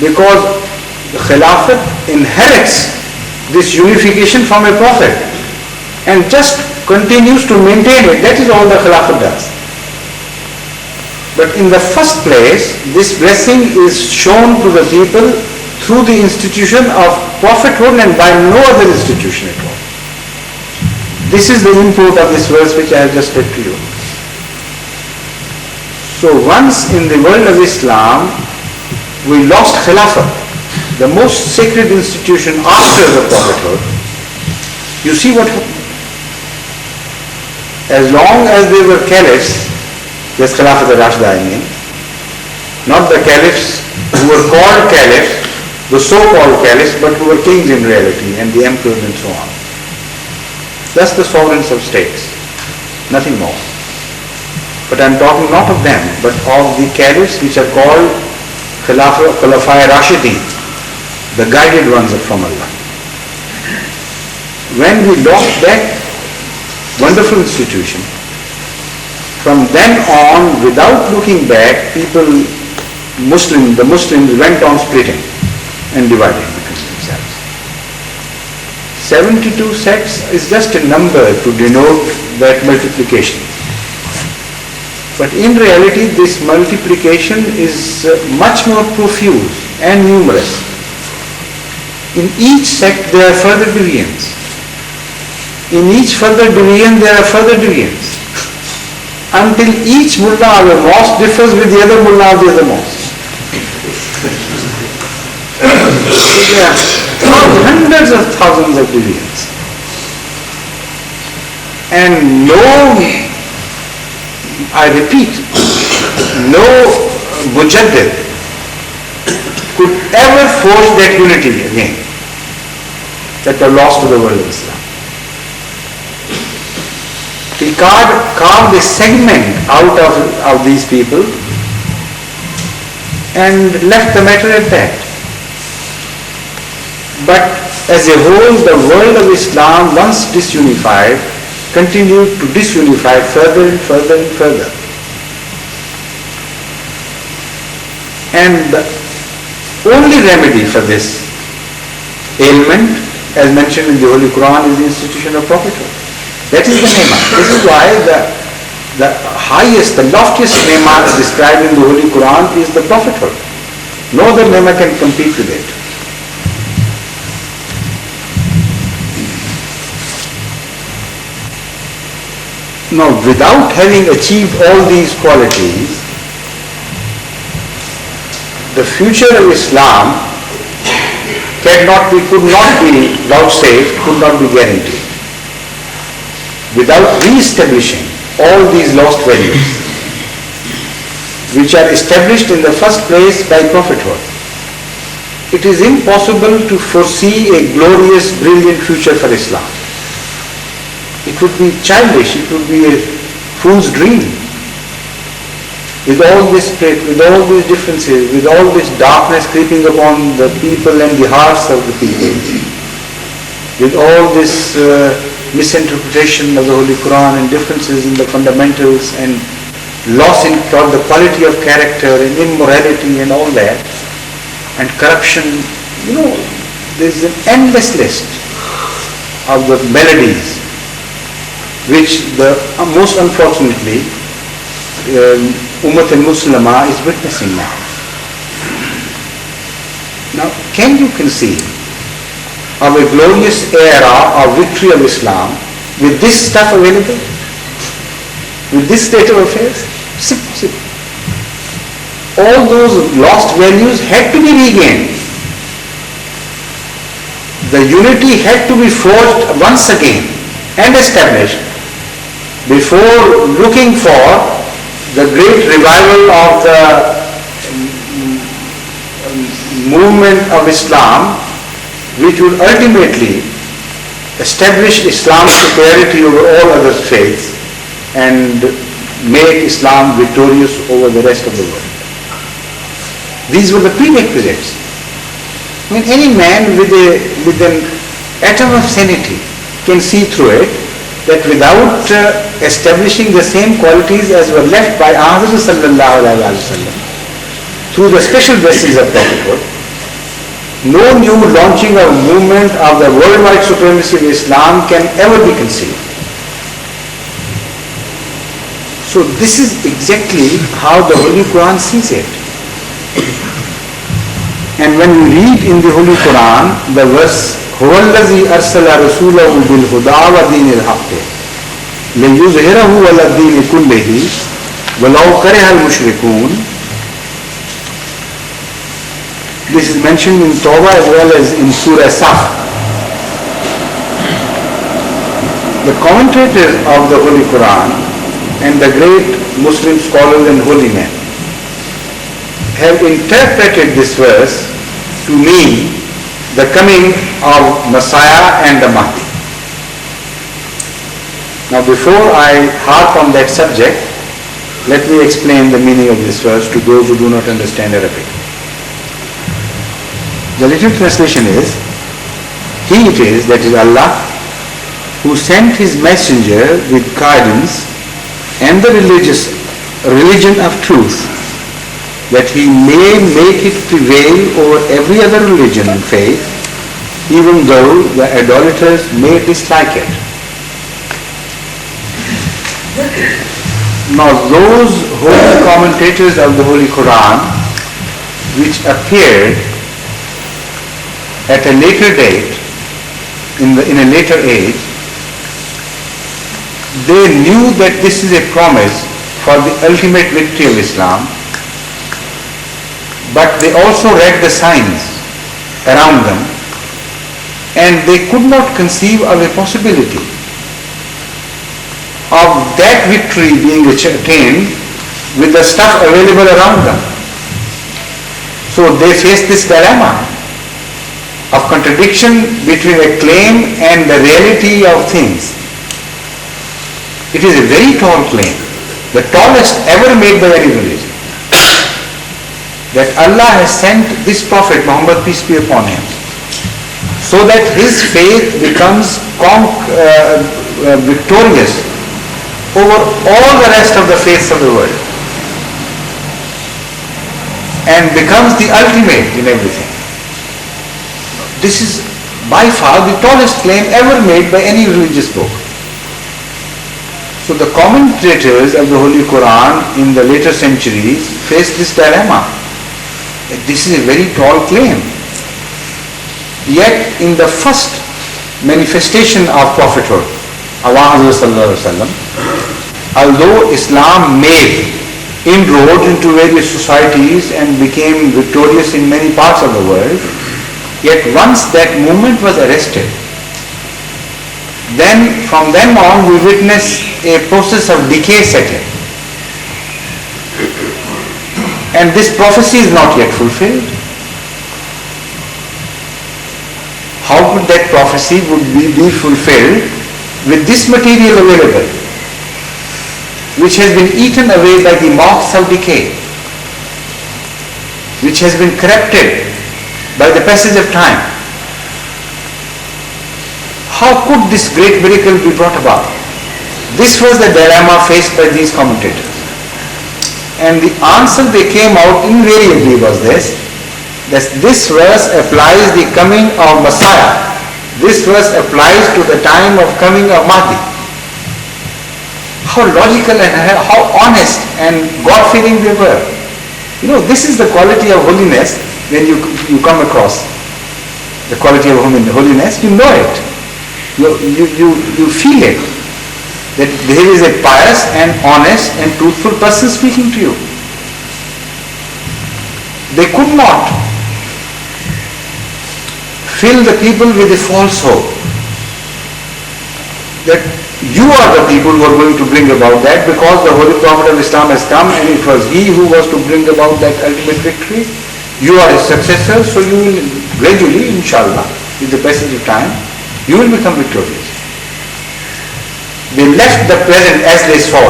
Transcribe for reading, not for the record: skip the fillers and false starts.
because the Khilafat inherits this unification from a Prophet and just continues to maintain it. That is all the Khilafat does. But in the first place, this blessing is shown to the people through the institution of prophethood and by no other institution at all. This is the import of this verse which I have just read to you. So once in the world of Islam, we lost Khilafat, the most sacred institution after the prophethood. You see what happened? As long as they were caliphs, there's Khilafat al-Rashida, I mean, not the caliphs who were called caliphs, the so-called caliphs, but who were kings in reality, and the emperors and so on. That's the sovereigns of states, nothing more. But I'm talking not of them, but of the caliphs which are called Khulafai Rashidin, the guided ones from Allah. When we lost that wonderful institution, from then on, without looking back, the Muslims went on splitting and dividing between themselves. 72 sects is just a number to denote that multiplication. But in reality, this multiplication is much more profuse and numerous. In each sect there are further divisions. In each further division there are further divisions. Until each mullah of a mosque differs with the other mullah of the other mosque. There are hundreds of thousands of divisions. And no, I repeat, no mujaddid could ever force that unity again that were lost to the world of Islam. He carved a segment out of these people and left the matter at that. But as a whole, the world of Islam, once disunified, continued to disunify further and further and further. And the only remedy for this ailment, as mentioned in the Holy Quran, is the institution of prophethood. That is the nema. This is why the highest, the loftiest nema described in the Holy Quran is the prophethood. No other nema can compete with it. Now, without having achieved all these qualities, the future of Islam could not be vouchsafed, could not be guaranteed. Without re-establishing all these lost values, which are established in the first place by prophethood, it is impossible to foresee a glorious, brilliant future for Islam. It would be childish, it would be a fool's dream. With all this split, with all these differences, with all this darkness creeping upon the people and the hearts of the people, with all this misinterpretation of the Holy Quran and differences in the fundamentals and loss in the quality of character and immorality and all that, and corruption, there is an endless list of the melodies which most unfortunately Ummat al-Muslimah is witnessing now. Now, can you conceive of a glorious era of victory of Islam with this stuff available? With this state of affairs? It's impossible. All those lost values had to be regained. The unity had to be forged once again and established before looking for the great revival of the movement of Islam, which would ultimately establish Islam's superiority over all other faiths and make Islam victorious over the rest of the world. These were the prerequisites. I mean, any man with an atom of sanity can see through it that without establishing the same qualities as were left by Ahmad sallallahu alaihi wasallam through the special blessings of prophethood, no new launching of movement of the worldwide supremacy of Islam can ever be conceived. So this is exactly how the Holy Quran sees it. And when we read in the Holy Quran the verse هُوَ الَّذِي أَرْسَلَ رَسُولَهُ بِالْهُدَى وَدِينِ الْحَقِّ لِيُظْهِرَهُ عَلَى الدِّينِ كُلِّهِ وَلَوْ كَرِهَ الْمُشْرِكُونَ. This is mentioned in Tawbah as well as in Surah Saf. The commentators of the Holy Quran and the great Muslim scholars and holy men have interpreted this verse to mean the coming of Messiah and the Mahdi. Now before I harp on that subject, let me explain the meaning of this verse to those who do not understand Arabic. The literal translation is, He it is, that is Allah, who sent His messenger with guidance and the religion of truth, that He may make it prevail over every other religion and faith, even though the idolaters may dislike it. Now those holy commentators of the Holy Quran which appeared at a later date, in a later age, they knew that this is a promise for the ultimate victory of Islam, but they also read the signs around them, and they could not conceive of a possibility of that victory being attained with the stuff available around them. So they faced this dilemma of contradiction between a claim and the reality of things. It is a very tall claim, the tallest ever made by any religion, that Allah has sent this Prophet Muhammad, peace be upon him, so that his faith becomes victorious over all the rest of the faiths of the world and becomes the ultimate in everything. This is by far the tallest claim ever made by any religious book. So the commentators of the Holy Quran in the later centuries faced this dilemma. This is a very tall claim. Yet in the first manifestation of prophethood, although Islam made inroads into various societies and became victorious in many parts of the world, yet once that movement was arrested, then from then on we witness a process of decay setting. And this prophecy is not yet fulfilled. How could that prophecy be fulfilled with this material available, which has been eaten away by the moths of decay, which has been corrupted by the passage of time? How could this great miracle be brought about? This was the dilemma faced by these commentators. And the answer they came out invariably was this, that this verse applies the coming of Messiah. This verse applies to the time of coming of Mahdi. How logical and how honest and God-fearing they were. You know, this is the quality of holiness. When you come across the quality of holiness, you know it. You feel it. That there is a pious and honest and truthful person speaking to you. They could not fill the people with a false hope that you are the people who are going to bring about that, because the Holy Prophet of Islam has come and it was he who was to bring about that ultimate victory. You are his successor, so you will gradually, inshallah, with the passage of time, you will become victorious. They left the present as they saw